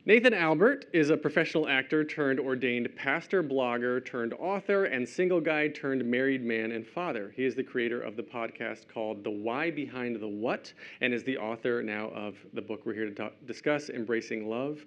Nathan Albert is a professional actor turned ordained pastor, blogger turned author, and single guy turned married man and father. He is the creator of the podcast called The Why Behind the What, and is the author now of the book we're here to discuss, Embracing Love,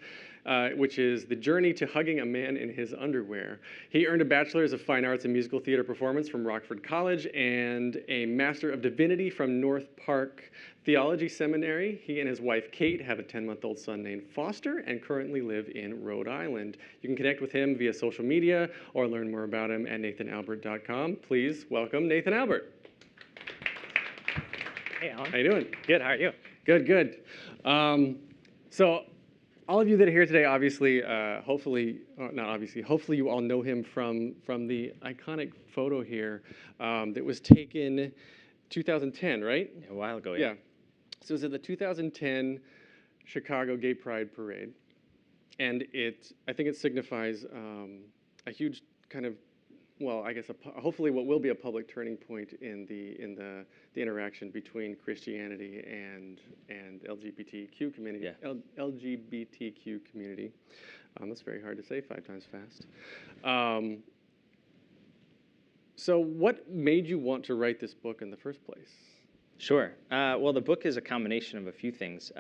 which is the journey to hugging a man in his underwear. He earned a Bachelor's of Fine Arts in Musical Theater Performance from Rockford College and a Master of Divinity from North Park Theology Seminary. He and his wife, Kate, have a 10-month-old son named Foster and currently live in Rhode Island. You can connect with him via social media or learn more about him at nathanalbert.com. Please welcome Nathan Albert. Hey, Alan. How you doing? Good. How are you? Good, good. So all of you that are here today, obviously, hopefully you all know him from the iconic photo here that was taken 2010, right? A while ago, yeah. So it was at the 2010 Chicago Gay Pride Parade, and I think it signifies a huge kind of, well, I guess hopefully what will be a public turning point in the interaction between Christianity and LGBTQ community. Yeah. LGBTQ community. That's very hard to say 5 times fast. So what made you want to write this book in the first place? Sure. Well, the book is a combination of a few things.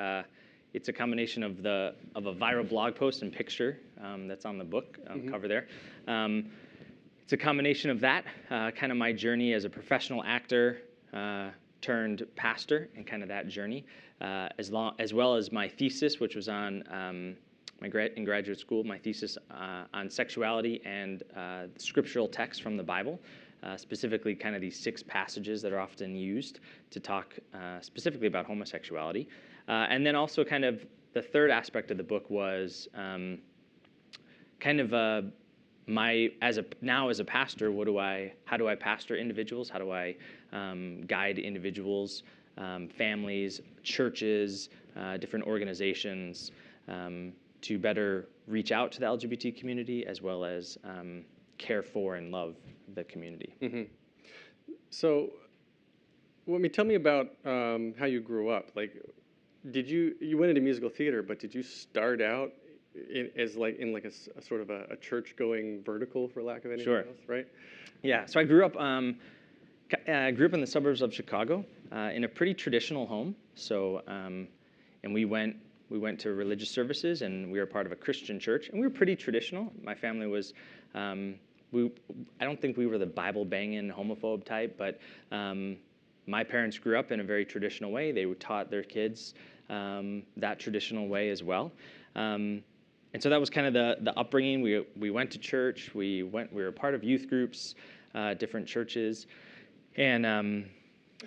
It's a combination of a viral blog post and picture that's on the book cover there. It's a combination of that, kind of my journey as a professional actor turned pastor, and kind of that journey, as well as my thesis, which was on in graduate school, my thesis on sexuality and scriptural texts from the Bible. Specifically kind of these 6 passages that are often used to talk specifically about homosexuality. And then also kind of the third aspect of the book was kind of as a pastor, how do I pastor individuals? How do I guide individuals, families, churches, different organizations to better reach out to the LGBT community as well as care for and love the community. Mm-hmm. So, tell me about how you grew up. Like, you went into musical theater, but did you start out in a sort of a church-going vertical, for lack of anything Sure. else, right? Yeah. So I grew up in the suburbs of Chicago in a pretty traditional home. So, and we went to religious services, and we were part of a Christian church, and we were pretty traditional. My family was. I don't think we were the Bible-banging homophobe type, but my parents grew up in a very traditional way. They taught their kids that traditional way as well. And so that was kind of the upbringing. We went to church. We were part of youth groups, different churches. And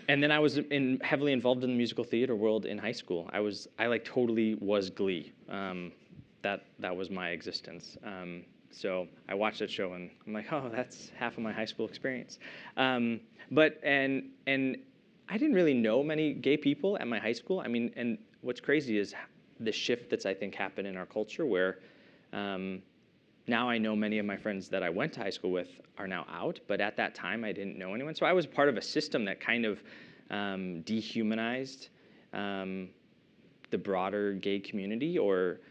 then I was heavily involved in the musical theater world in high school. I totally was Glee. That was my existence. So I watched that show and I'm like, oh, that's half of my high school experience. But I didn't really know many gay people at my high school. I mean, and what's crazy is the shift that's I think happened in our culture where now I know many of my friends that I went to high school with are now out, but at that time I didn't know anyone. So I was part of a system that kind of dehumanized the broader gay community, or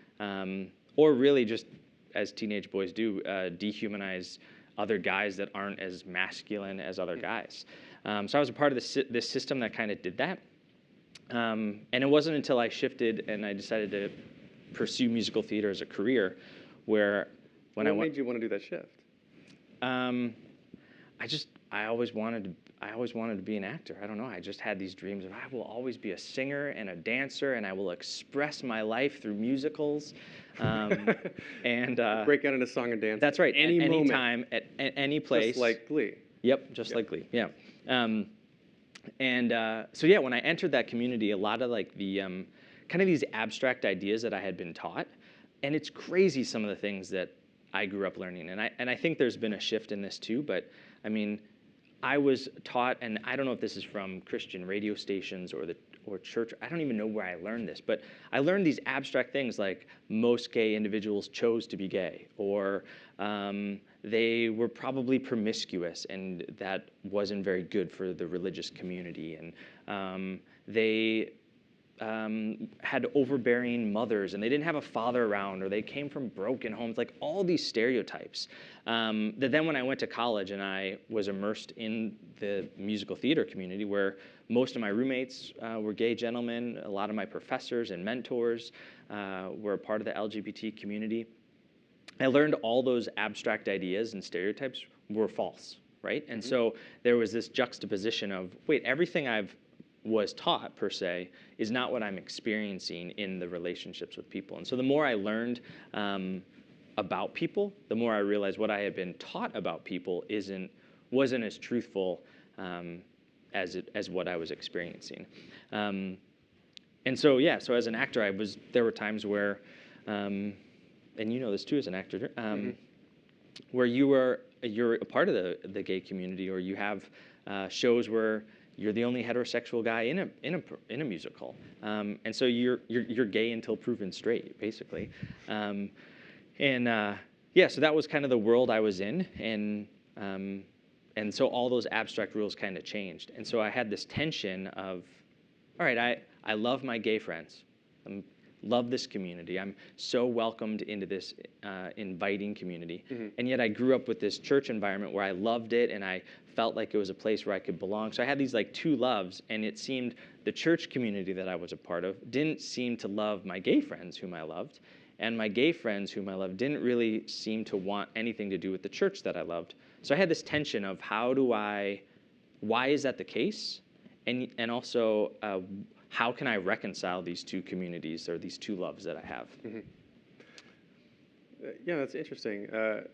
really just, as teenage boys do, dehumanize other guys that aren't as masculine as other guys. So I was a part of this system that kind of did that. And it wasn't until I shifted and I decided to pursue musical theater as a career where What made you want to do that shift? I always wanted to be an actor. I don't know. I just had these dreams of I will always be a singer and a dancer, and I will express my life through musicals. And break out into song and dance. That's right. Any moment. Time, at any place. Just like Glee. Yep, just like Glee. Yeah. So yeah, when I entered that community, a lot of like the kind of these abstract ideas that I had been taught, and it's crazy some of the things that I grew up learning, and I think there's been a shift in this too. But I mean, I was taught, and I don't know if this is from Christian radio stations or church. I don't even know where I learned this, but I learned these abstract things like most gay individuals chose to be gay, or they were probably promiscuous, and that wasn't very good for the religious community. And they had overbearing mothers, and they didn't have a father around, or they came from broken homes, like all these stereotypes. That then when I went to college and I was immersed in the musical theater community, where most of my roommates were gay gentlemen, a lot of my professors and mentors were a part of the LGBT community, I learned all those abstract ideas and stereotypes were false, right? And so there was this juxtaposition of, wait, everything I've was taught per se is not what I'm experiencing in the relationships with people. And so the more I learned about people, the more I realized what I had been taught about people wasn't as truthful as what I was experiencing. And so yeah, so as an actor, there were times where, and you know this too as an actor, where you're a part of the gay community, or you have shows where you're the only heterosexual guy in a musical, and so you're gay until proven straight, basically. Yeah, so that was kind of the world I was in, and so all those abstract rules kind of changed, and so I had this tension of, all right, I love my gay friends, love this community, I'm so welcomed into this inviting community, and yet I grew up with this church environment where I loved it, and I felt like it was a place where I could belong. So I had these like two loves, and it seemed the church community that I was a part of didn't seem to love my gay friends whom I loved, and my gay friends whom I loved didn't really seem to want anything to do with the church that I loved. So I had this tension of why is that the case? And also, how can I reconcile these two communities or these two loves that I have? Yeah, that's interesting.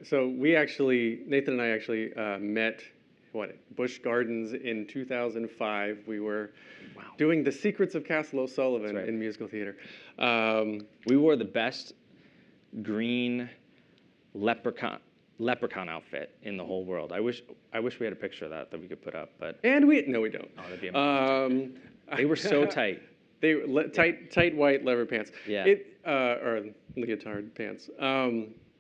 So Nathan and I actually met, Busch Gardens in 2005. We were doing The Secrets of Castle O'Sullivan in musical theater. We wore the best green leprechaun outfit in the whole world. I wish we had a picture of that we could put up, but no, we don't. Oh, that'd be amazing. They were so tight. They were tight white leather pants. Yeah. Or leotard pants.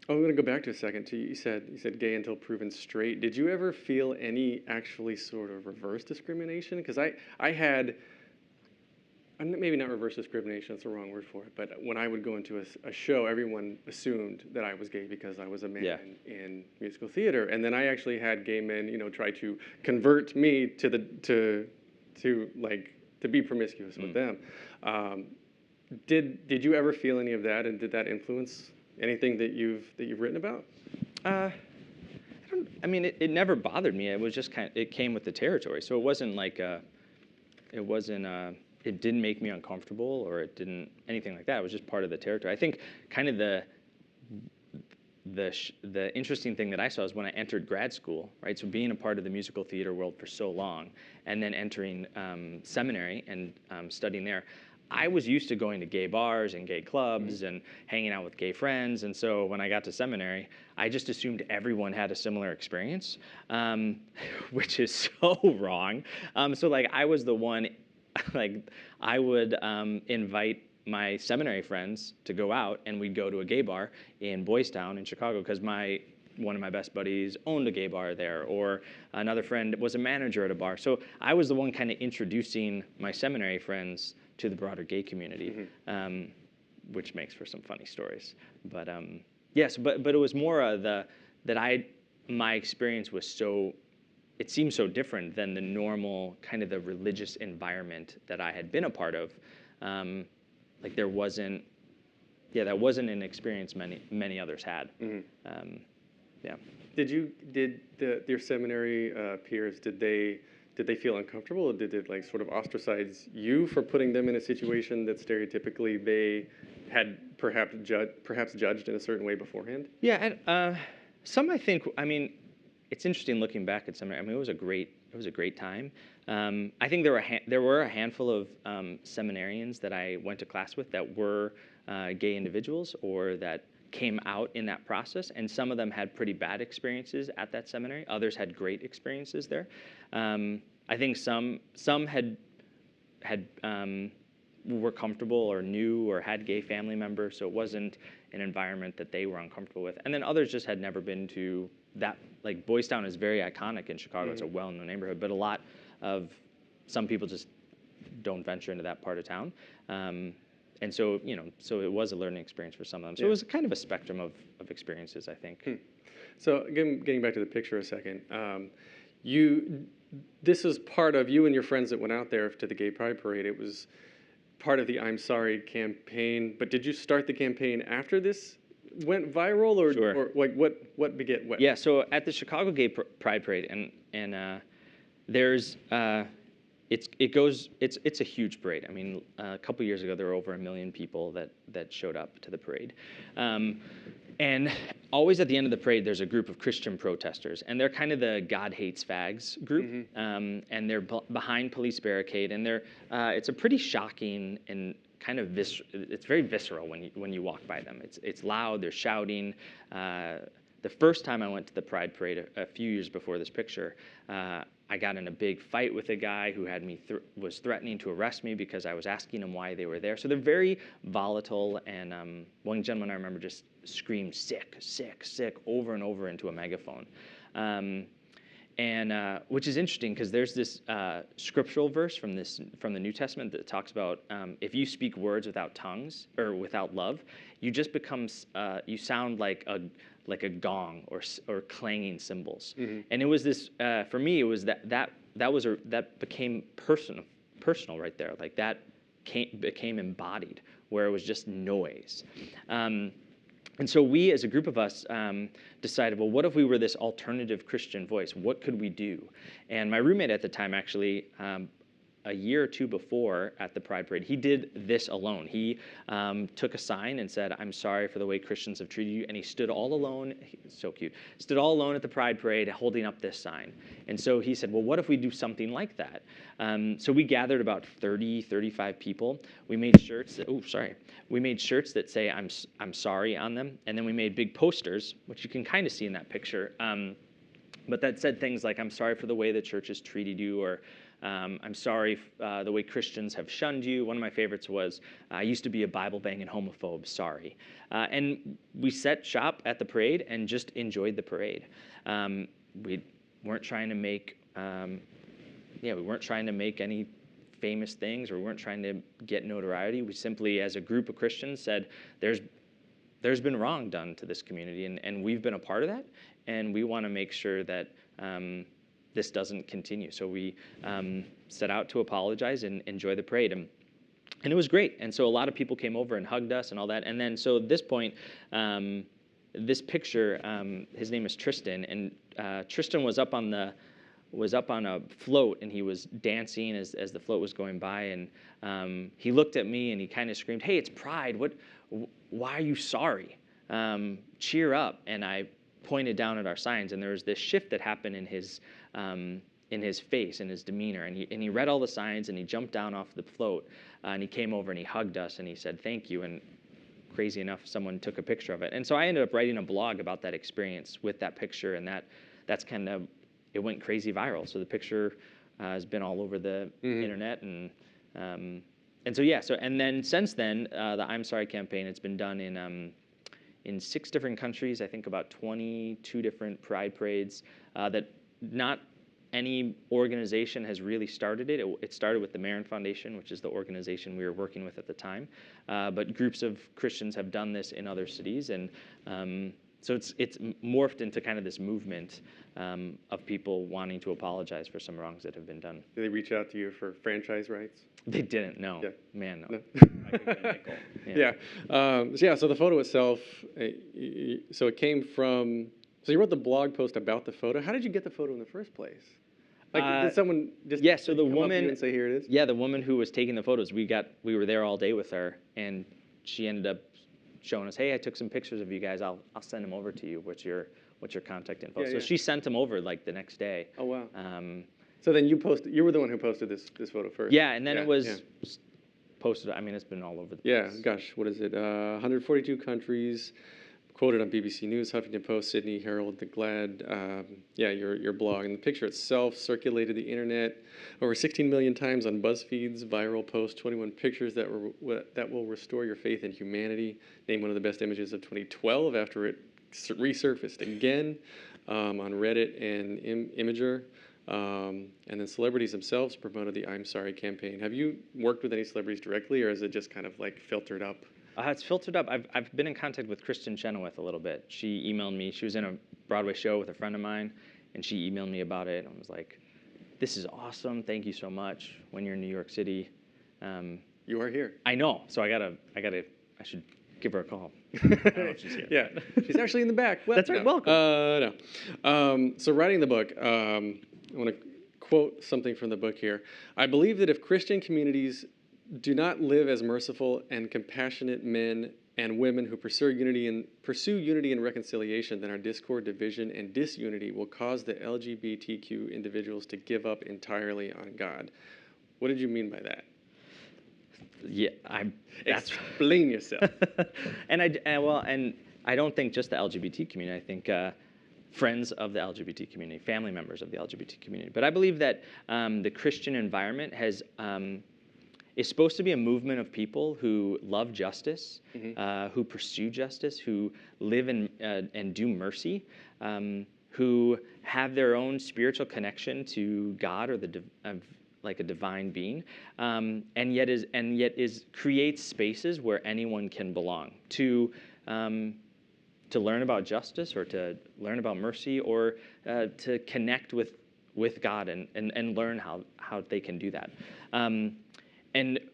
I'm going to go back to a second. You said gay until proven straight. Did you ever feel any actually sort of reverse discrimination? Because I had, maybe not reverse discrimination, that's the wrong word for it, but when I would go into a show, everyone assumed that I was gay because I was a man in musical theater. And then I actually had gay men, try to convert me to be promiscuous with them. Did you ever feel any of that, and did that influence anything that you've written about? It never bothered me. It was just it came with the territory. So it wasn't like it didn't make me uncomfortable, or it didn't anything like that. It was just part of the territory. I think kind of the interesting thing that I saw is when I entered grad school, right? So being a part of the musical theater world for so long, and then entering seminary and studying there, I was used to going to gay bars and gay clubs and hanging out with gay friends. And so when I got to seminary, I just assumed everyone had a similar experience, which is so wrong. So like I was the one, like I would invite my seminary friends to go out, and we'd go to a gay bar in Boys Town in Chicago because one of my best buddies owned a gay bar there, or another friend was a manager at a bar. So I was the one kind of introducing my seminary friends to the broader gay community, which makes for some funny stories. But yes, but it was more my experience was it seemed so different than the normal kind of the religious environment that I had been a part of. Like that wasn't an experience many others had. Yeah. Did your seminary peers, did they feel uncomfortable, or did it like sort of ostracize you for putting them in a situation that stereotypically they had perhaps judged in a certain way beforehand? Yeah, and some I think. It's interesting looking back at seminary. It was a great time. I think there were a handful of seminarians that I went to class with that were gay individuals, or that came out in that process, and some of them had pretty bad experiences at that seminary. Others had great experiences there. I think some were comfortable or knew or had gay family members, so it wasn't an environment that they were uncomfortable with. And then others just had never been to that, like, Boys Town is very iconic in Chicago. It's a well-known neighborhood, but a lot of some people just don't venture into that part of town. And so, so it was a learning experience for some of them. So it was kind of a spectrum of experiences, I think. So getting back to the picture a second, this was part of you and your friends that went out there to the Gay Pride Parade. It was part of the I'm Sorry campaign. But did you start the campaign after this went viral, or, Sure. or like what began what? Yeah. So at the Chicago Gay Pride Parade, and there's it's a huge parade. I mean, a couple years ago there were over 1 million people that showed up to the parade. And always at the end of the parade, there's a group of Christian protesters, and they're kind of the God hates fags group, and they're behind police barricade, and it's a pretty shocking and kind of it's very visceral when you walk by them. It's loud, they're shouting. The first time I went to the Pride Parade a few years before this picture, I got in a big fight with a guy who had was threatening to arrest me because I was asking him why they were there. So they're very volatile, and one gentleman I remember just screamed "sick, sick, sick" over and over into a megaphone. And which is interesting because there's this scriptural verse from the New Testament that talks about if you speak words without tongues or without love, you just you sound like a gong or clanging cymbals. And it was this for me. It was that became personal right there. Like that became embodied, where it was just noise. And so we, as a group of us, decided, well, what if we were this alternative Christian voice? What could we do? And my roommate at the time, actually, a year or two before at the Pride Parade, he did this alone. He took a sign and said, "I'm sorry for the way Christians have treated you." And he stood all alone, so cute, stood all alone at the Pride Parade holding up this sign. And so he said, well, what if we do something like that? So we gathered about 30, 35 people. We made shirts we made shirts that say, I'm sorry on them. And then we made big posters, which you can kind of see in that picture. But that said things like, "I'm sorry for the way the church has treated you," or "I'm sorry the way Christians have shunned you." One of my favorites was, "I used to be a Bible-banging homophobe, sorry." And we set shop at the parade and just enjoyed the parade. We weren't trying to make, any famous things, or we weren't trying to get notoriety. We simply, as a group of Christians, said, there's been wrong done to this community, and we've been a part of that, and we want to make sure that this doesn't continue. So we set out to apologize and enjoy the parade. And it was great. And so a lot of people came over and hugged us and all that. And then, so at this point, this picture, his name is Tristan, and Tristan was up on a float, and he was dancing as the float was going by, and he looked at me and he kind of screamed, "Hey, it's Pride. Why are you sorry? Cheer up." And I pointed down at our signs, and there was this shift that happened in his face, in his demeanor, and he read all the signs, and he jumped down off the float, and he came over and he hugged us and he said thank you, and crazy enough, someone took a picture of it. And so I ended up writing a blog about that experience with that picture, and that's kind of, it went crazy viral. So the picture has been all over the internet, and so and then since then, the I'm Sorry campaign, it's been done in 6 different countries, I think about 22 different pride parades, that not any organization has really started it. It started with the Marin Foundation, which is the organization we were working with at the time. But groups of Christians have done this in other cities, and so it's morphed into kind of this movement of people wanting to apologize for some wrongs that have been done. Did they reach out to you for franchise rights? They didn't, no. Yeah. Man, no. No. I could get a nickel. Yeah. So the photo itself, so it came from, so you wrote the blog post about the photo. How did you get the photo in the first place? Like, did someone just so the come up to woman you and say, "Here it is"? Yeah, the woman who was taking the photos, we were there all day with her, and she ended up showing us, "Hey, I took some pictures of you guys. I'll send them over to you. What's your contact info?" So she sent them over like the next day. Oh wow. So then you were the one who posted this photo first. Yeah, and then it was posted. I mean, it's been all over the place. Yeah, gosh, what is it? 142 countries. Quoted on BBC News, Huffington Post, Sydney Herald, The Glad. Your blog. And the picture itself circulated the internet over 16 million times on BuzzFeed's viral post, 21 pictures that will restore your faith in humanity. Named one of the best images of 2012 after it resurfaced again. on Reddit and Imager. And then celebrities themselves promoted the I'm Sorry campaign. Have you worked with any celebrities directly, or is it just kind of like filtered up? It's filtered up. I've been in contact with Kristen Chenoweth a little bit. She emailed me. She was in a Broadway show with a friend of mine, and she emailed me about it. And I was like, "This is awesome. Thank you so much." When you're in New York City, You are here. I know. So I should give her a call. I don't know if she's here. Yeah, she's actually in the back. That's right. No. Welcome. No. So writing the book, I want to quote something from the book here. I believe that if Christian communities do not live as merciful and compassionate men and women who pursue unity and reconciliation, then our discord, division, and disunity will cause the LGBTQ individuals to give up entirely on God. What did you mean by that? Yeah, Explain yourself. and I don't think just the LGBT community. I think friends of the LGBT community, family members of the LGBT community. But I believe that the Christian environment is supposed to be a movement of people who love justice, who pursue justice, who live and do mercy, who have their own spiritual connection to God or like a divine being, and yet creates spaces where anyone can belong to learn about justice or to learn about mercy or to connect with God and learn how they can do that. And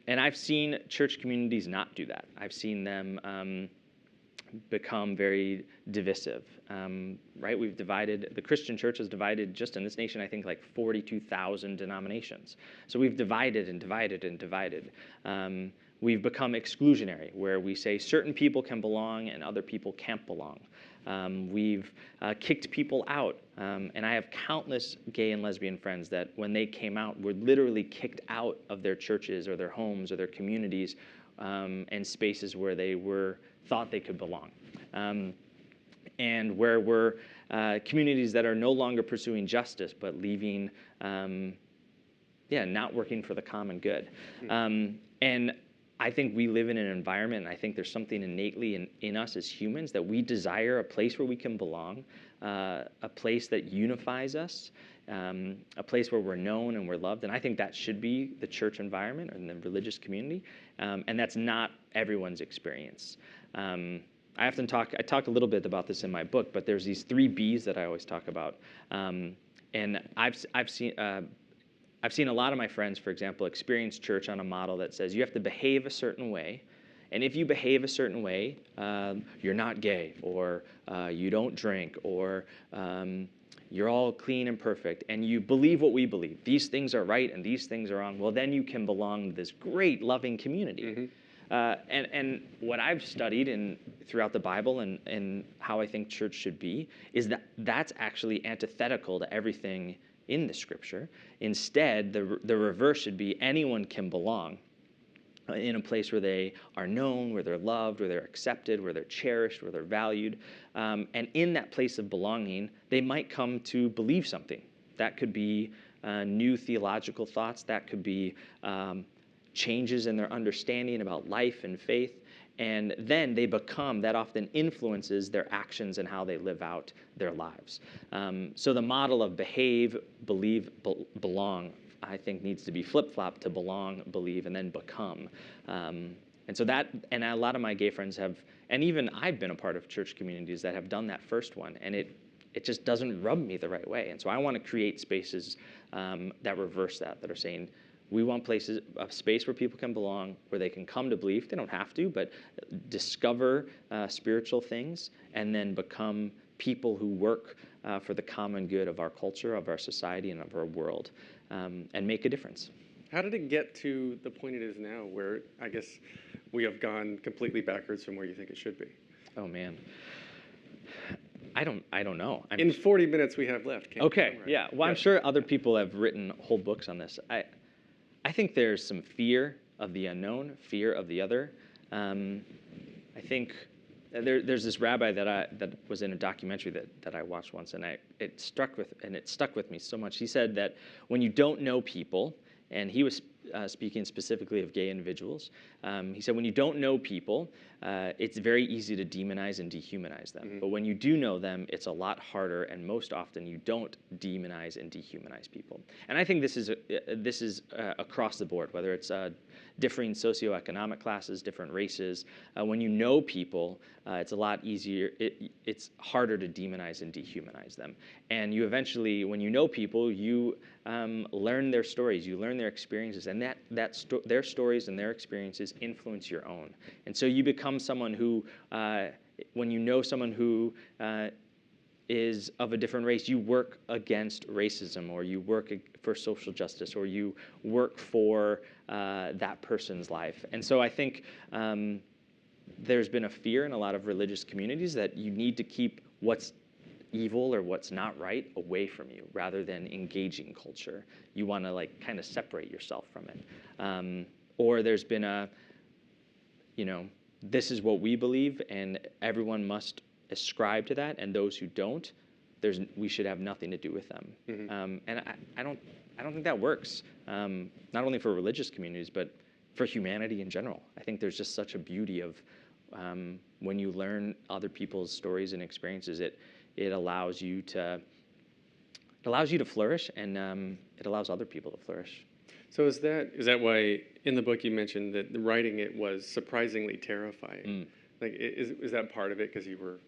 I've seen church communities not do that. I've seen them become very divisive, right? The Christian church is divided just in this nation, I think like 42,000 denominations. So we've divided and divided and divided. We've become exclusionary, where we say certain people can belong and other people can't belong. We've kicked people out, and I have countless gay and lesbian friends that when they came out were literally kicked out of their churches or their homes or their communities and spaces where they thought they could belong. And where we're communities that are no longer pursuing justice, but leaving, not working for the common good. And I think we live in an environment, and I think there's something innately in us as humans that we desire a place where we can belong, a place that unifies us, a place where we're known and we're loved. And I think that should be the church environment and the religious community. And that's not everyone's experience. I talk a little bit about this in my book, but there's these 3 B's that I always talk about. And I've seen a lot of my friends, for example, experience church on a model that says you have to behave a certain way. And if you behave a certain way, you're not gay, or you don't drink, or you're all clean and perfect, and you believe what we believe. These things are right and these things are wrong. Well, then you can belong to this great, loving community. And what I've studied throughout the Bible and how I think church should be is that that's actually antithetical to everything in the Scripture. Instead, the reverse should be anyone can belong in a place where they are known, where they're loved, where they're accepted, where they're cherished, where they're valued. And in that place of belonging, they might come to believe something. That could be new theological thoughts. That could be changes in their understanding about life and faith. And then that often influences their actions and how they live out their lives. So the model of behave, believe, belong, I think needs to be flip-flopped to belong, believe, and then become. And a lot of my gay friends have, and even I've been a part of church communities that have done that first one, and it just doesn't rub me the right way. And so I want to create spaces that reverse that are saying, we want a space where people can belong, where they can come to believe. They don't have to, but discover spiritual things and then become people who work for the common good of our culture, of our society, and of our world, and make a difference. How did it get to the point it is now, where I guess we have gone completely backwards from where you think it should be? Oh man, I don't know. In 40 minutes we have left. Okay, yeah. Well, I'm sure other people have written whole books on this. I think there's some fear of the unknown, fear of the other. I think there's this rabbi that was in a documentary that I watched once, and it stuck with me so much. He said that when you don't know people, and he was speaking specifically of gay individuals. He said, when you don't know people, it's very easy to demonize and dehumanize them. But when you do know them, it's a lot harder, and most often you don't demonize and dehumanize people. And I think this is across the board, whether it's differing socioeconomic classes, different races. When you know people, it's a lot easier. It's harder to demonize and dehumanize them. And you eventually, when you know people, you learn their stories, you learn their experiences, and their stories and their experiences influence your own. And so you become someone who, when you know someone who is of a different race, you work against racism, or you work for social justice, or you work for that person's life. And so I think there's been a fear in a lot of religious communities that you need to keep what's evil or what's not right away from you rather than engaging culture. You want to like kind of separate yourself from it. Or there's been a, this is what we believe and everyone must ascribe to that, and those who don't, we should have nothing to do with them. And I don't think that works, not only for religious communities, but for humanity in general. I think there's just such a beauty of when you learn other people's stories and experiences, it allows you to flourish, and it allows other people to flourish. So is that why in the book you mentioned that writing it was surprisingly terrifying? Like, is that part of it because you were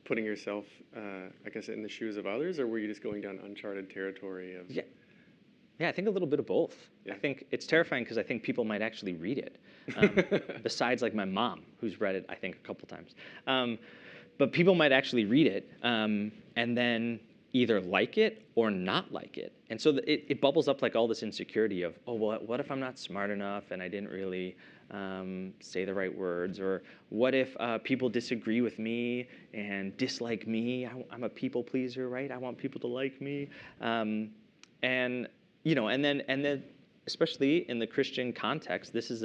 putting yourself, I guess, in the shoes of others, or were you just going down uncharted territory of? Yeah, I think a little bit of both. Yeah. I think it's terrifying because I think people might actually read it, besides like my mom, who's read it, I think, a couple times. But people might actually read it and then either like it or not like it. And so it bubbles up like all this insecurity of, oh, well, what if I'm not smart enough and I didn't really say the right words? Or what if people disagree with me and dislike me? I'm a people pleaser, right? I want people to like me. And then especially in the Christian context, this is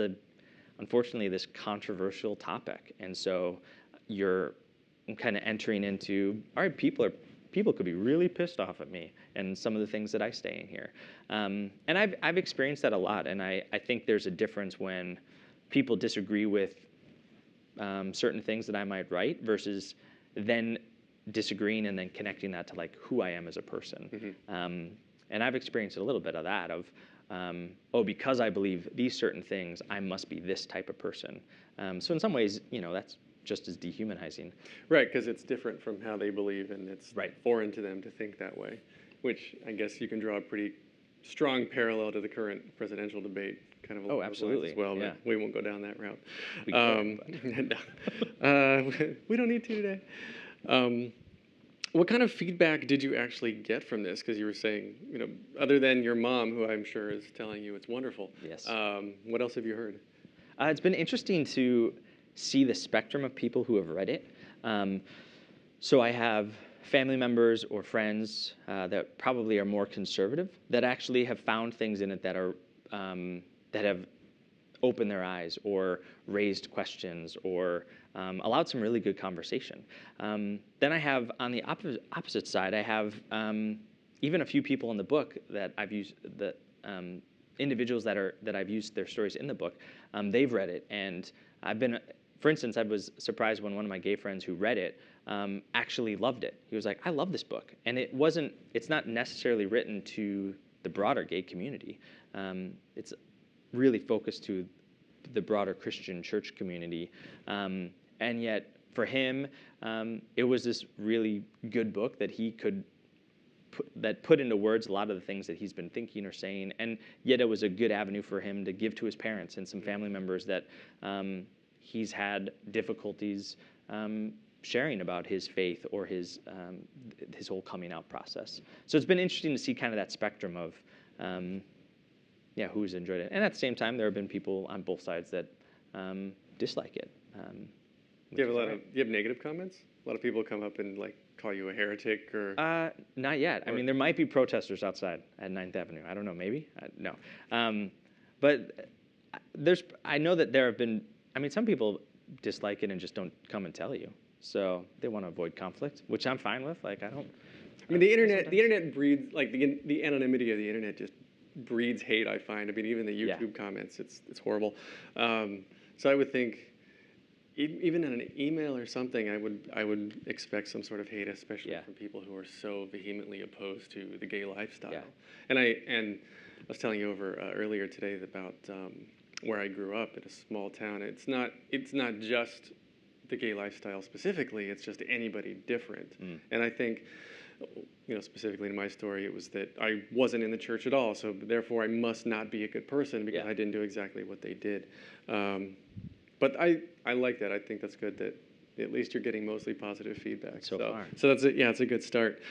unfortunately this controversial topic. And so you're kind of entering into, all right, people could be really pissed off at me and some of the things that I say in here. And I've experienced that a lot. And I think there's a difference when people disagree with certain things that I might write versus then disagreeing and then connecting that to like who I am as a person. And I've experienced a little bit of that of, because I believe these certain things, I must be this type of person. So in some ways, that's just as dehumanizing. Right, because it's different from how they believe, and it's foreign to them to think that way, which I guess you can draw a pretty strong parallel to the current presidential debate, kind of along those lines as well, but we won't go down that route. We don't need to today. What kind of feedback did you actually get from this? Because you were saying, other than your mom, who I'm sure is telling you it's wonderful. Yes. What else have you heard? It's been interesting to see the spectrum of people who have read it. So I have family members or friends that probably are more conservative that actually have found things in it that are that have opened their eyes or raised questions or allowed some really good conversation. Then I have, on the opposite side, I have even a few people in the book that I've used, that individuals that I've used their stories in the book, they've read it, and for instance, I was surprised when one of my gay friends who read it actually loved it. He was like, I love this book. And it's not necessarily written to the broader gay community. It's really focused to the broader Christian church community. And yet, for him, it was this really good book that he could put into words a lot of the things that he's been thinking or saying. And yet it was a good avenue for him to give to his parents and some family members that he's had difficulties sharing about his faith or his whole coming out process. So it's been interesting to see kind of that spectrum of who's enjoyed it. And at the same time, there have been people on both sides that dislike it. Do you have negative comments? A lot of people come up and like call you a heretic or? Not yet. I mean, there might be protesters outside at 9th Avenue. I don't know, maybe? No. But I know that there have been, some people dislike it and just don't come and tell you. So they want to avoid conflict, which I'm fine with. Like, I don't. The internet breeds, like the anonymity of the internet just breeds hate, I find. I mean, even the Yeah. YouTube comments, it's horrible. So I would think, even in an email or something, I would expect some sort of hate, especially Yeah. from people who are so vehemently opposed to the gay lifestyle. Yeah. And I was telling you over earlier today about where I grew up in a small town. It's not just the gay lifestyle specifically. It's just anybody different. And I think, specifically in my story, it was that I wasn't in the church at all, so therefore I must not be a good person because Yeah. I didn't do exactly what they did. But I like that. I think that's good that at least you're getting mostly positive feedback. So far. So that's it. Yeah, it's a good start.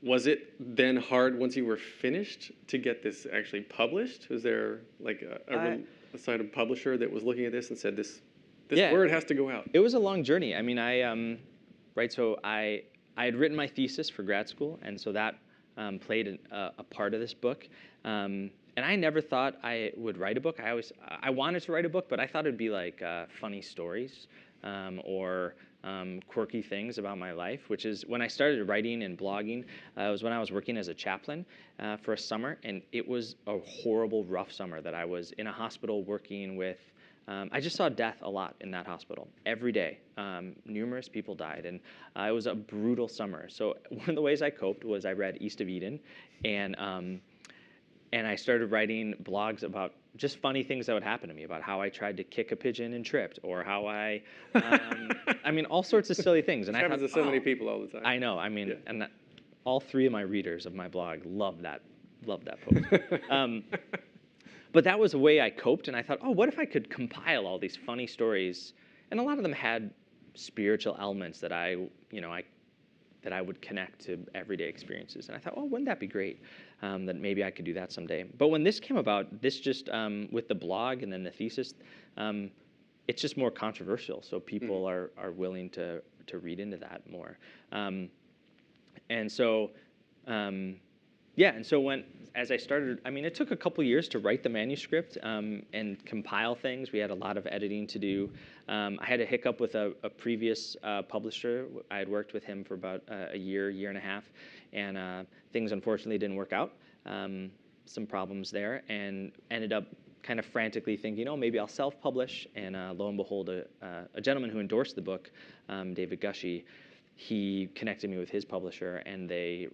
Was it then hard once you were finished to get this actually published? Was there like a side of publisher that was looking at this and said this Yeah. word has to go out? It was a long journey. I mean, right. So I had written my thesis for grad school, and so that played a part of this book. And I never thought I would write a book. I wanted to write a book, but I thought it'd be like funny stories or quirky things about my life, which is when I started writing and blogging. It was when I was working as a chaplain for a summer, and it was a horrible, rough summer that I was in a hospital working with. I just saw death a lot in that hospital every day. Numerous people died, and it was a brutal summer. So one of the ways I coped was I read East of Eden, and I started writing blogs about just funny things that would happen to me, about how I tried to kick a pigeon and tripped, or how I mean, all sorts of silly things. And It happens to so many people all the time. I know. I mean, Yeah. and all three of my readers of my blog love that post. But that was a way I coped, and I thought, oh, what if I could compile all these funny stories? And a lot of them had spiritual elements that I would connect to everyday experiences. And I thought, oh, wouldn't that be great? That maybe I could do that someday. But when this came about, this just with the blog and then the thesis, it's just more controversial. So people are willing to read into that more. And so as I started, I mean, it took a couple years to write the manuscript and compile things. We had a lot of editing to do. I had a hiccup with a previous publisher. I had worked with him for about a year and a half, and things unfortunately didn't work out. Some problems there, and ended up kind of frantically thinking, oh, maybe I'll self-publish. And lo and behold, a gentleman who endorsed the book, David Gushy, he connected me with his publisher, and they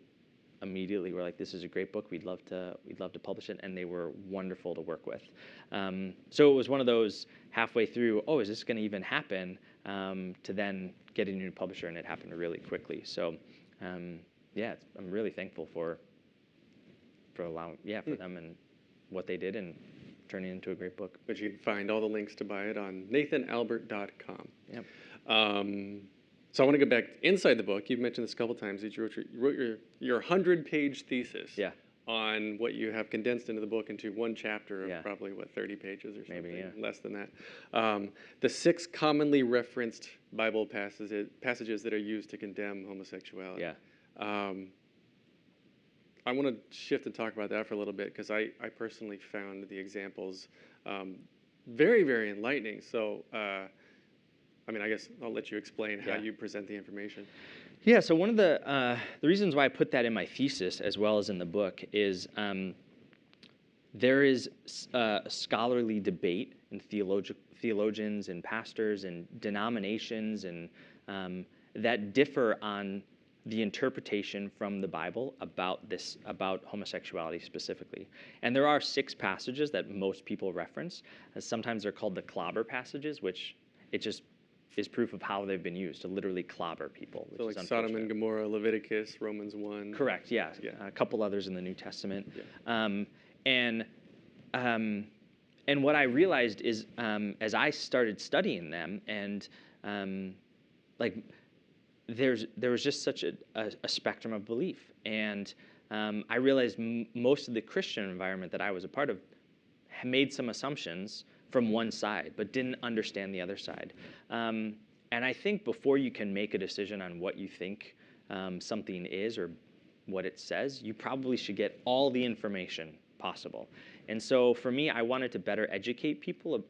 immediately were like, this is a great book, we'd love to publish it, and they were wonderful to work with. So it was one of those halfway through, oh, is this going to even happen, to then getting a new publisher, and it happened really quickly. So I'm really thankful for them and what they did and turning it into a great book. But you can find all the links to buy it on nathanalbert.com. Yep. So I want to go back inside the book. You've mentioned this a couple times. You wrote your 100-page thesis on what you have condensed into the book into one chapter of probably, 30 pages or something, maybe, less than that. The 6 commonly referenced Bible passages that are used to condemn homosexuality. Yeah. I want to shift and talk about that for a little bit because I personally found the examples very, very enlightening. So, I guess I'll let you explain how you present the information. Yeah, so one of the reasons why I put that in my thesis as well as in the book is there is a scholarly debate in theologians and pastors and denominations and that differ on the interpretation from the Bible about homosexuality specifically. And there are 6 passages that most people reference. Sometimes they're called the clobber passages, which it just is proof of how they've been used to literally clobber people. Which so like Sodom and Gomorrah, Leviticus, Romans 1. Correct, yeah. A couple others in the New Testament. Yeah. And what I realized is as I started studying them and there was just such a spectrum of belief. And I realized most of the Christian environment that I was a part of made some assumptions from one side, but didn't understand the other side. And I think before you can make a decision on what you think something is or what it says, you probably should get all the information possible. And so for me, I wanted to better educate people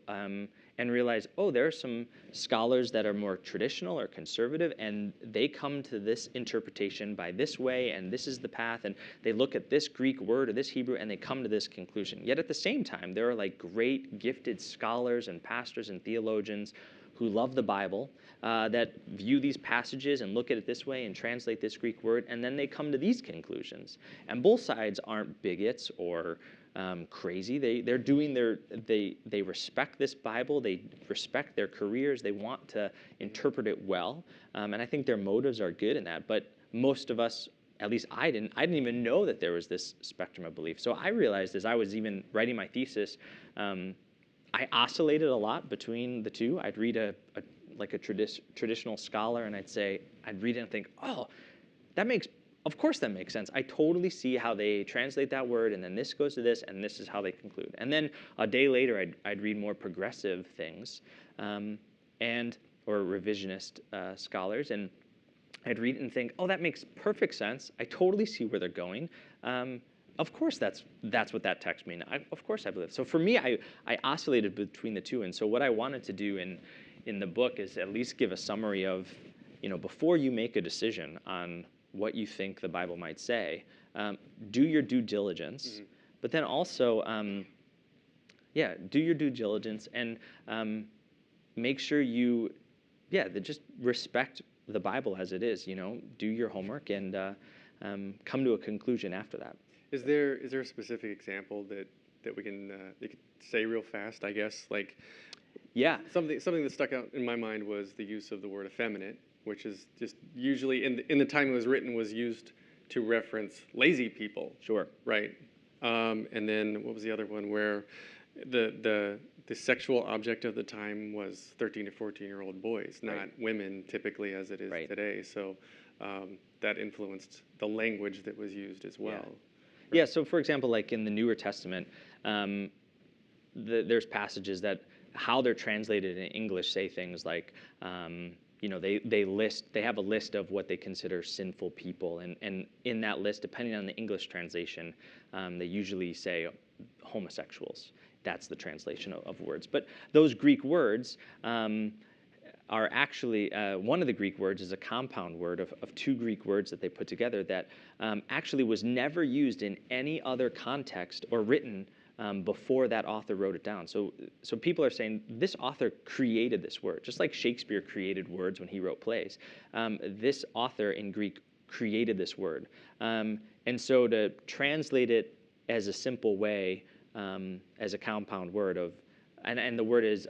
and realize, oh, there are some scholars that are more traditional or conservative, and they come to this interpretation by this way, and this is the path, and they look at this Greek word or this Hebrew, and they come to this conclusion. Yet at the same time, there are like great gifted scholars and pastors and theologians who love the Bible, that view these passages and look at it this way and translate this Greek word, and then they come to these conclusions. And both sides aren't bigots or crazy. They're doing they respect this Bible. They respect their careers. They want to interpret it well, and I think their motives are good in that. But most of us, at least I didn't even know that there was this spectrum of belief. So I realized as I was even writing my thesis, I oscillated a lot between the two. I'd read a traditional scholar, and I'd read it and think, oh, of course that makes sense. I totally see how they translate that word, and then this goes to this, and this is how they conclude. And then a day later, I'd read more progressive things, or revisionist scholars, and I'd read it and think, oh, that makes perfect sense. I totally see where they're going. Of course, that's what that text means. Of course, I believe. So for me, I oscillated between the two. And so what I wanted to do in the book is at least give a summary of, before you make a decision on what you think the Bible might say, do your due diligence. Mm-hmm. But then also, do your due diligence and make sure just respect the Bible as it is. Do your homework and come to a conclusion after that. Is there a specific example that we can you could say real fast? I guess something that stuck out in my mind was the use of the word effeminate, which is just usually in the time it was written was used to reference lazy people. Sure. Right. And then what was the other one where the sexual object of the time was 13 to 14-year-old boys, not women typically as it is today. So that influenced the language that was used as well. Yeah. Yeah, so for example, like in the Newer Testament, there's passages that how they're translated in English say things like, they have a list of what they consider sinful people, and in that list, depending on the English translation, they usually say homosexuals. That's the translation of words. But those Greek words are actually, one of the Greek words is a compound word of two Greek words that they put together that actually was never used in any other context or written before that author wrote it down. So people are saying this author created this word, just like Shakespeare created words when he wrote plays. This author in Greek created this word. And so to translate it as a simple way, as a compound word and the word is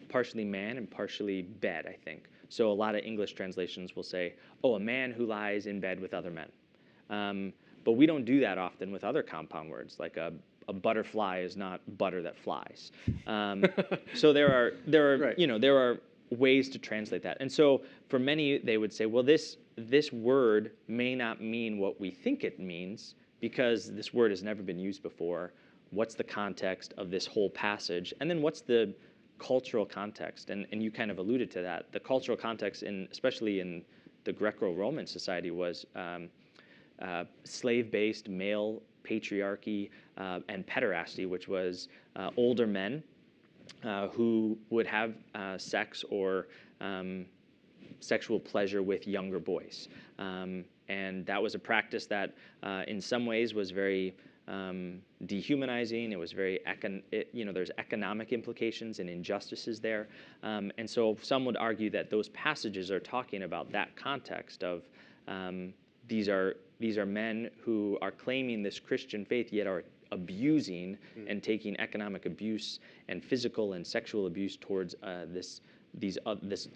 partially man and partially bed, I think. So a lot of English translations will say, oh, a man who lies in bed with other men. But we don't do that often with other compound words, like a butterfly is not butter that flies. So there are ways to translate that. And so for many, they would say, well, this word may not mean what we think it means because this word has never been used before. What's the context of this whole passage? And then what's the cultural context? And you kind of alluded to that. The cultural context, especially in the Greco-Roman society, was slave-based male patriarchy and pederasty, which was older men who would have sex or sexual pleasure with younger boys. And that was a practice that in some ways was very dehumanizing. It was very, there's economic implications and injustices there. And so some would argue that those passages are talking about that context of these are men who are claiming this Christian faith yet are abusing and taking economic abuse and physical and sexual abuse towards this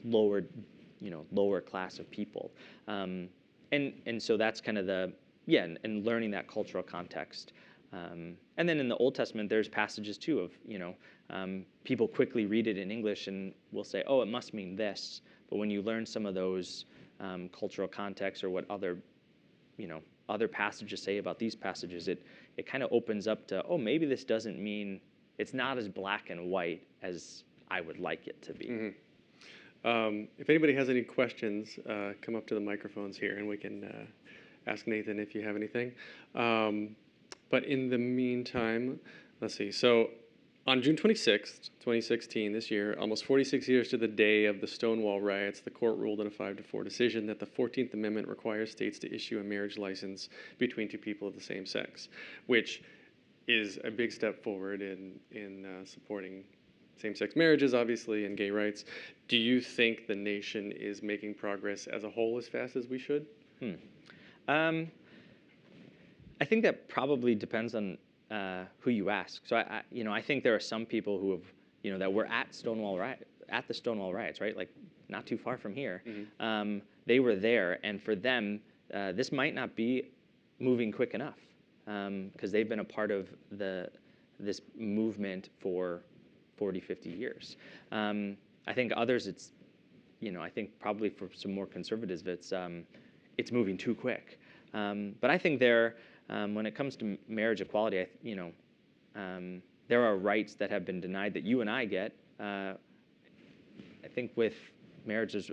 lower class of people. And so that's kind of and learning that cultural context. And then in the Old Testament, there's passages too of, people quickly read it in English and will say, oh, it must mean this. But when you learn some of those cultural contexts or what other passages say about these passages, it kind of opens up to, oh, maybe this doesn't mean, it's not as black and white as I would like it to be. Mm-hmm. If anybody has any questions, come up to the microphones here and we can ask Nathan if you have anything. But in the meantime, let's see. So On June 26th, 2016, this year, almost 46 years to the day of the Stonewall riots, the court ruled in a 5-4 decision that the 14th Amendment requires states to issue a marriage license between two people of the same sex, which is a big step forward in supporting same-sex marriages, obviously, and gay rights. Do you think the nation is making progress as a whole as fast as we should? I think that probably depends on who you ask. So I think there are some people who have, that were at the Stonewall riots, right? Like not too far from here. They were there, and for them, this might not be moving quick enough because they've been a part of this movement for 40, 50 years. I think others, I think probably for some more conservatives, it's moving too quick. But I think when it comes to marriage equality, there are rights that have been denied that you and I get. I think with marriages,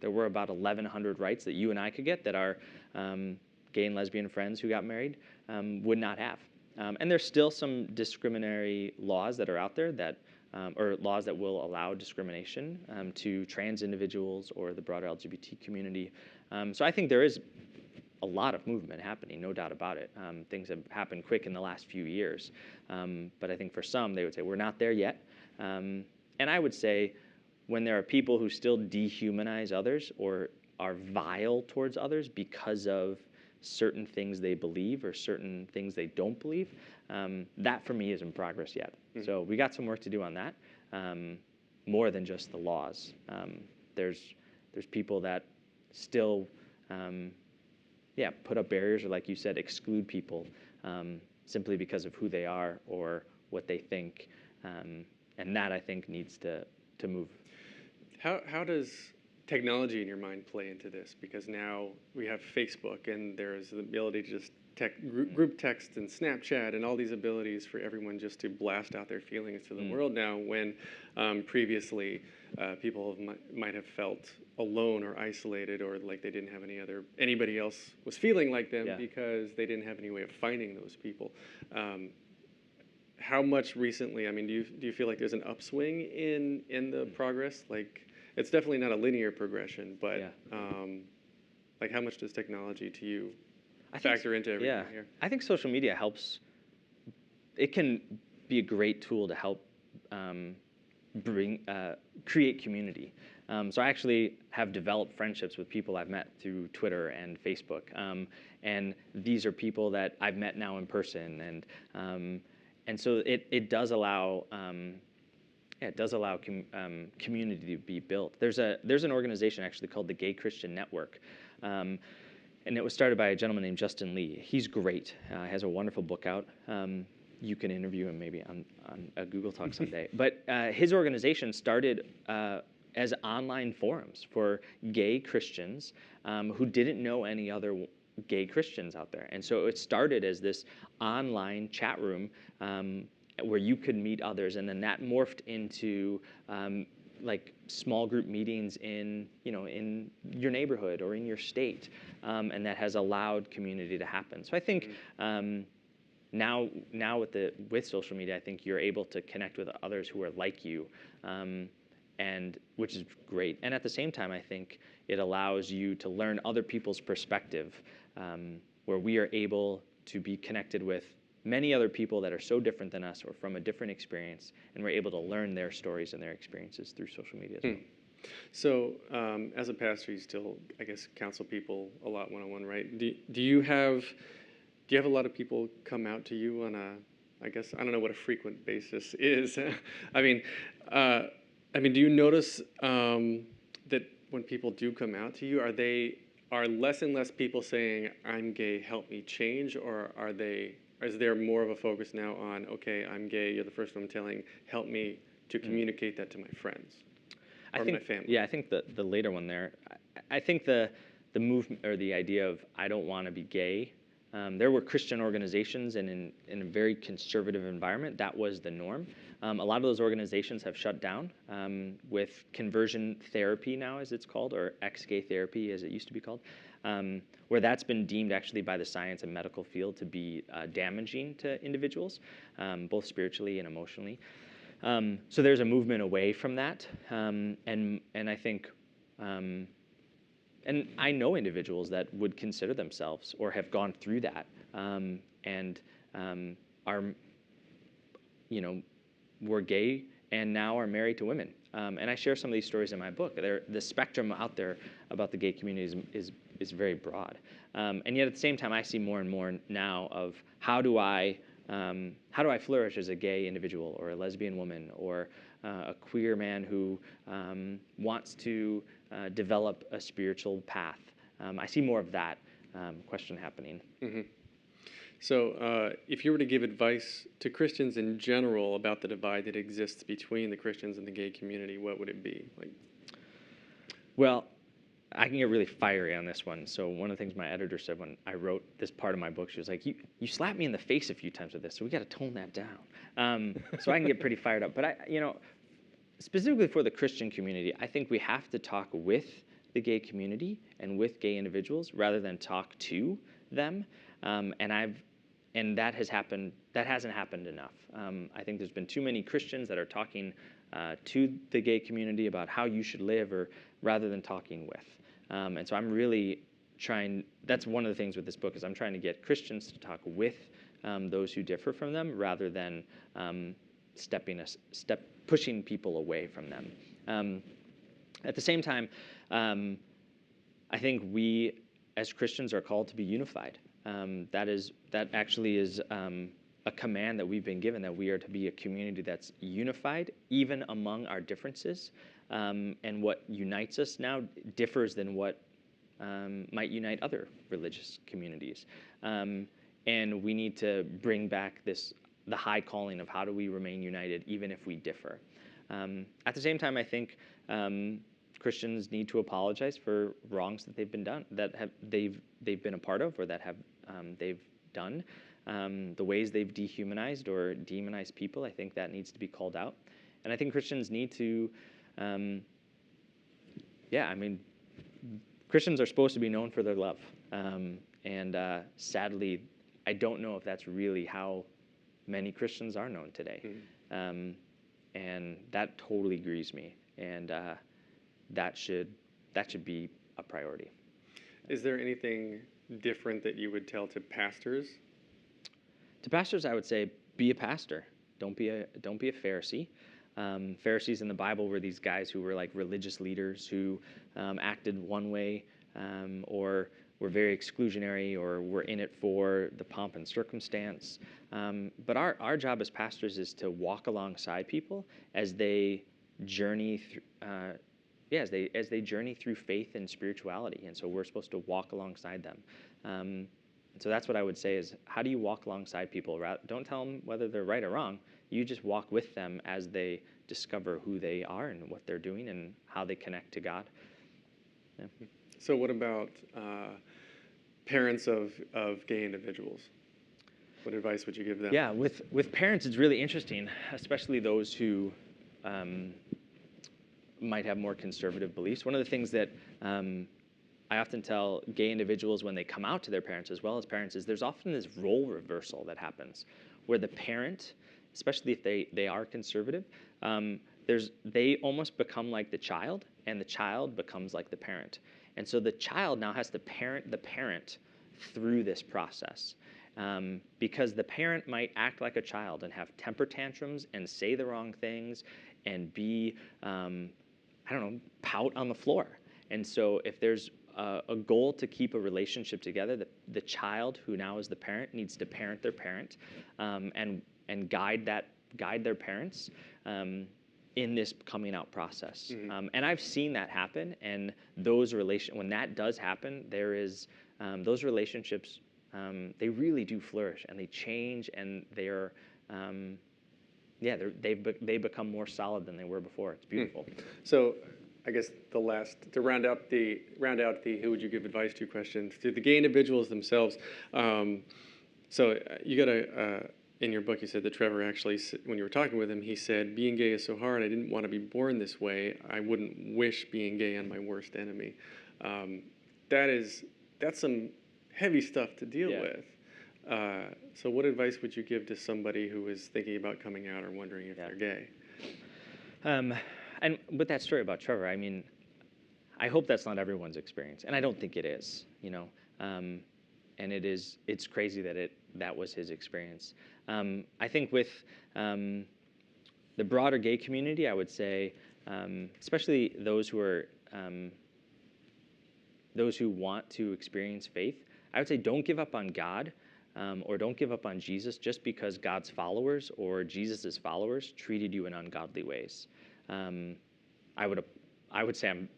there were about 1,100 rights that you and I could get that our gay and lesbian friends who got married would not have. And there's still some discriminatory laws that are out there or laws that will allow discrimination to trans individuals or the broader LGBT community. So I think there is a lot of movement happening, no doubt about it. Things have happened quick in the last few years. But I think for some, they would say, we're not there yet. And I would say when there are people who still dehumanize others or are vile towards others because of certain things they believe or certain things they don't believe, that for me isn't progress yet. So we got some work to do on that, more than just the laws. There's people that still put up barriers or, like you said, exclude people simply because of who they are or what they think. And that, I think, needs to move. How does technology in your mind play into this? Because now we have Facebook, and there's the ability to just group text and Snapchat and all these abilities for everyone just to blast out their feelings to the world now, when previously people might have felt alone or isolated, or like they didn't have anybody else was feeling like them because they didn't have any way of finding those people. How much recently, do you feel like there's an upswing in the progress? Like, it's definitely not a linear progression, but like, how much does technology to you factor into everything here? I think social media helps. It can be a great tool to help create community. So I actually have developed friendships with people I've met through Twitter and Facebook, and these are people that I've met now in person, and so it does allow. It does allow community to be built. There's an organization actually called the Gay Christian Network, and it was started by a gentleman named Justin Lee. He's great. Has a wonderful book out. You can interview him maybe on a Google Talk someday. But his organization started as online forums for gay Christians who didn't know any other gay Christians out there. And so it started as this online chat room where you could meet others, and then that morphed into like small group meetings in your neighborhood or in your state, and that has allowed community to happen. So I think now with social media, I think you're able to connect with others who are like you, and which is great. And at the same time, I think it allows you to learn other people's perspective, where we are able to be connected with many other people that are so different than us or from a different experience, and we're able to learn their stories and their experiences through social media as well. So as a pastor, you still, I guess, counsel people a lot one-on-one, right? Do you have a lot of people come out to you on I don't know what a frequent basis is. Do you notice that when people do come out to you, are less and less people saying, I'm gay, help me change, or is there more of a focus now on, okay, I'm gay, you're the first one I'm telling, help me to communicate that to my friends or my family? Yeah, I think the later one there. I think the movement or the idea of I don't want to be gay There were Christian organizations, and in a very conservative environment, that was the norm. A lot of those organizations have shut down with conversion therapy now, as it's called, or ex-gay therapy, as it used to be called, where that's been deemed actually by the science and medical field to be damaging to individuals, both spiritually and emotionally. So there's a movement away from that, and I think. And I know individuals that would consider themselves or have gone through that, and are, were gay and now are married to women. And I share some of these stories in my book. The spectrum out there about the gay community is very broad. And yet at the same time, I see more and more now of how do I flourish as a gay individual or a lesbian woman or a queer man who wants to develop a spiritual path. I see more of that question happening. Mm-hmm. So if you were to give advice to Christians in general about the divide that exists between the Christians and the gay community, what would it be? Well, I can get really fiery on this one. So one of the things my editor said when I wrote this part of my book, she was like, you slapped me in the face a few times with this, so we got to tone that down. So I can get pretty fired up. But specifically for the Christian community, I think we have to talk with the gay community and with gay individuals rather than talk to them. And that hasn't happened enough. I think there's been too many Christians that are talking to the gay community about how you should live, or rather than talking with. And so I'm really trying. That's one of the things with this book is I'm trying to get Christians to talk with those who differ from them, rather than pushing people away from them. At the same time, I think we as Christians are called to be unified. That actually is a command that we've been given, that we are to be a community that's unified even among our differences. And what unites us now differs than what might unite other religious communities. And we need to bring back the high calling of how do we remain united even if we differ. At the same time, I think Christians need to apologize for wrongs that they've been a part of, or that they've done. The ways they've dehumanized or demonized people, I think that needs to be called out. And I think Christians need to, Christians are supposed to be known for their love. And sadly, I don't know if that's really how many Christians are known today. Mm-hmm. And that totally grieves me. And that should be a priority. Is there anything different that you would tell to pastors? To pastors, I would say, be a pastor. Don't be a Pharisee. Pharisees in the Bible were these guys who were like religious leaders who acted one way, or were very exclusionary, or were in it for the pomp and circumstance. But our job as pastors is to walk alongside people as they journey through. As they journey through faith and spirituality, and so we're supposed to walk alongside them. And so that's what I would say is, how do you walk alongside people? Don't tell them whether they're right or wrong. You just walk with them as they discover who they are and what they're doing and how they connect to God. Yeah. So what about parents of gay individuals? What advice would you give them? Yeah, with parents, it's really interesting, especially those who might have more conservative beliefs. One of the things that I often tell gay individuals when they come out to their parents as well as parents is there's often this role reversal that happens where the parent, especially if they are conservative, they almost become like the child, and the child becomes like the parent. And so the child now has to parent the parent through this process. Because the parent might act like a child and have temper tantrums and say the wrong things and be pout on the floor. And so if there's a goal to keep a relationship together, the child, who now is the parent, needs to parent their parent, and guide their parents in this coming out process. Mm-hmm. And I've seen that happen, and when that does happen, there is those relationships, they really do flourish, and they change, and they're they become more solid than they were before. It's beautiful. So I guess the last to round out the who would you give advice to questions to the gay individuals themselves. So you got a in your book you said that Trevor actually when you were talking with him he said being gay is so hard I didn't want to be born this way I wouldn't wish being gay on my worst enemy. That's some heavy stuff to deal with. So what advice would you give to somebody who is thinking about coming out or wondering if they're gay? And with that story about Trevor, I mean, I hope that's not everyone's experience, and I don't think it is. And it's crazy that that was his experience. I think with the broader gay community, I would say, especially those who want to experience faith, I would say don't give up on God. Or don't give up on Jesus just because God's followers or Jesus's followers treated you in ungodly ways. I would say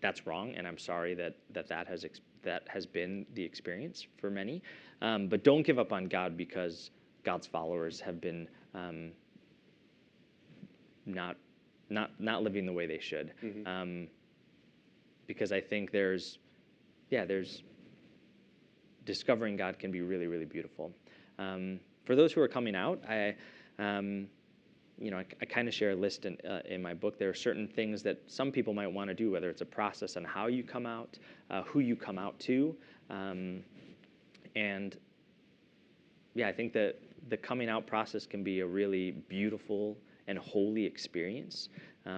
that's wrong, and I'm sorry that has been the experience for many. But don't give up on God because God's followers have been not living the way they should. Mm-hmm. Because I think there's discovering God can be really, really beautiful. For those who are coming out, I kind of share a list in my book. There are certain things that some people might want to do, whether it's a process on how you come out, who you come out to, and I think that the coming out process can be a really beautiful and holy experience.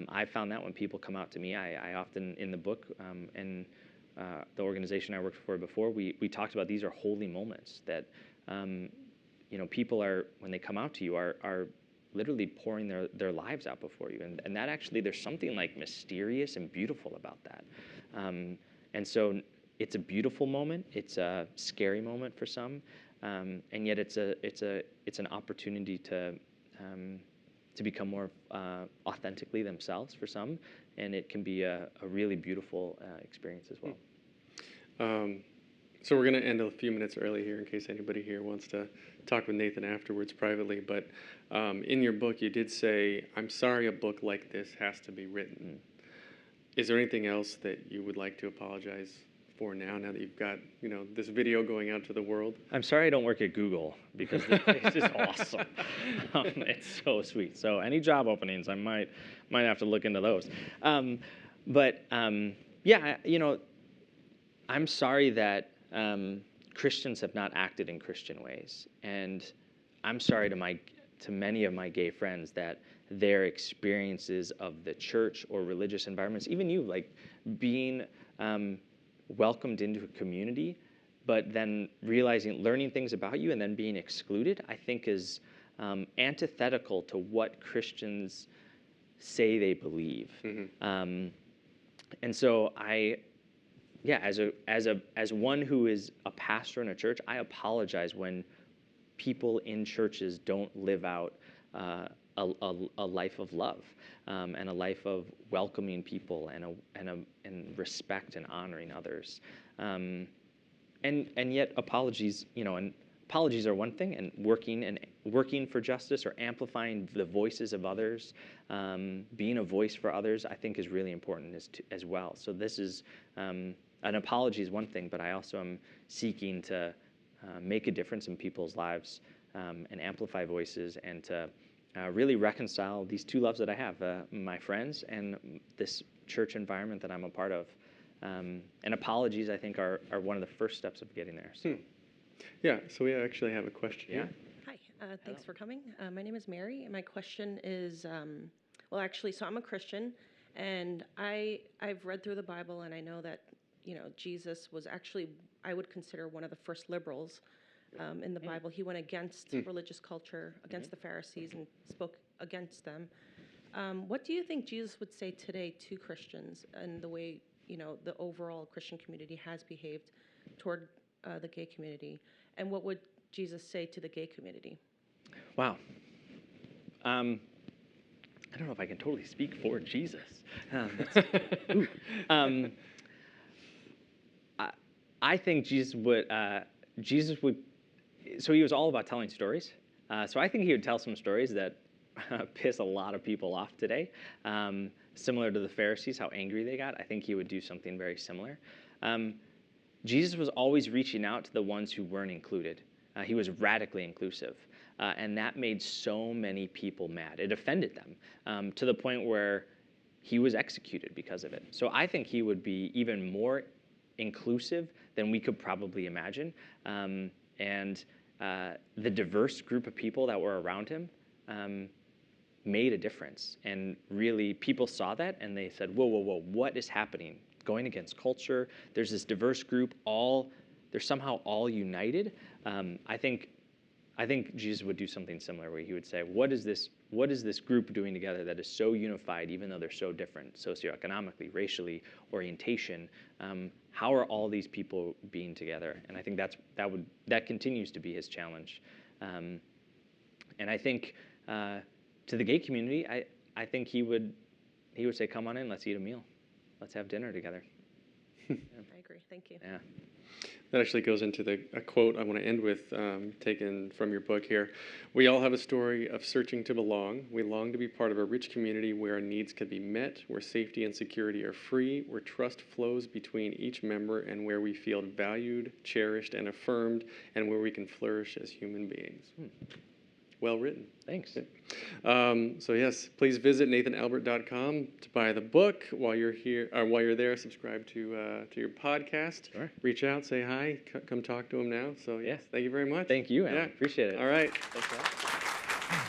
I found that when people come out to me, I often in the book and the organization I worked for before, we talked about these are holy moments that people are, when they come out to you, are literally pouring their lives out before you. And that actually, there's something like mysterious and beautiful about that. And so it's a beautiful moment. It's a scary moment for some. And yet it's an opportunity to become more authentically themselves for some. And it can be a really beautiful experience as well. So we're going to end a few minutes early here in case anybody here wants to talk with Nathan afterwards privately. But in your book, you did say, I'm sorry a book like this has to be written. Is there anything else that you would like to apologize for now that you've got this video going out to the world? I'm sorry I don't work at Google because this is awesome. It's so sweet. So any job openings, I might have to look into those. I'm sorry that Christians have not acted in Christian ways, and I'm sorry to many of my gay friends that their experiences of the church or religious environments, even you, like being welcomed into a community, but then learning things about you and then being excluded, I think is antithetical to what Christians say they believe. Mm-hmm. And so as one who is a pastor in a church, I apologize when people in churches don't live out a life of love and a life of welcoming people and respect and honoring others. And yet apologies, and apologies are one thing, and working for justice or amplifying the voices of others, being a voice for others, I think is really important as well. So this is an apology is one thing, but I also am seeking to make a difference in people's lives and amplify voices and to really reconcile these two loves that I have, my friends and this church environment that I'm a part of. And apologies, I think, are one of the first steps of getting there. So. Yeah, so we actually have a question here. Hi, thanks for coming. My name is Mary, and my question is, so I'm a Christian, and I've read through the Bible, and I know that, Jesus was actually, I would consider one of the first liberals in the Bible. He went against religious culture, against the Pharisees, and spoke against them. What do you think Jesus would say today to Christians and the way, the overall Christian community has behaved toward the gay community? And what would Jesus say to the gay community? Wow. I don't know if I can totally speak for Jesus. I think Jesus would, so he was all about telling stories. So I think he would tell some stories that piss a lot of people off today. Similar to the Pharisees, how angry they got, I think he would do something very similar. Jesus was always reaching out to the ones who weren't included. He was radically inclusive. And that made so many people mad. It offended them to the point where he was executed because of it. So I think he would be even more inclusive than we could probably imagine. And the diverse group of people that were around him made a difference. And really, people saw that and they said, whoa, whoa, whoa, what is happening? Going against culture. There's this diverse group, they're somehow all united. I think Jesus would do something similar where he would say, what is this group doing together that is so unified, even though they're so different socioeconomically, racially, orientation? How are all these people being together? And I think that continues to be his challenge. And I think to the gay community, I think he would say, come on in, let's eat a meal. Let's have dinner together. I agree. Thank you. Yeah. That actually goes into a quote I want to end with, taken from your book here. We all have a story of searching to belong. We long to be part of a rich community where our needs can be met, where safety and security are free, where trust flows between each member, and where we feel valued, cherished, and affirmed, and where we can flourish as human beings. Well written. Thanks. So yes, please visit nathanalbert.com to buy the book. While you're here, or while you're there, subscribe to your podcast. Sure. Reach out, say hi, come talk to him now. So yes, thank you very much. Thank you, Alan. Yeah. Appreciate it. All right. Thanks for having me.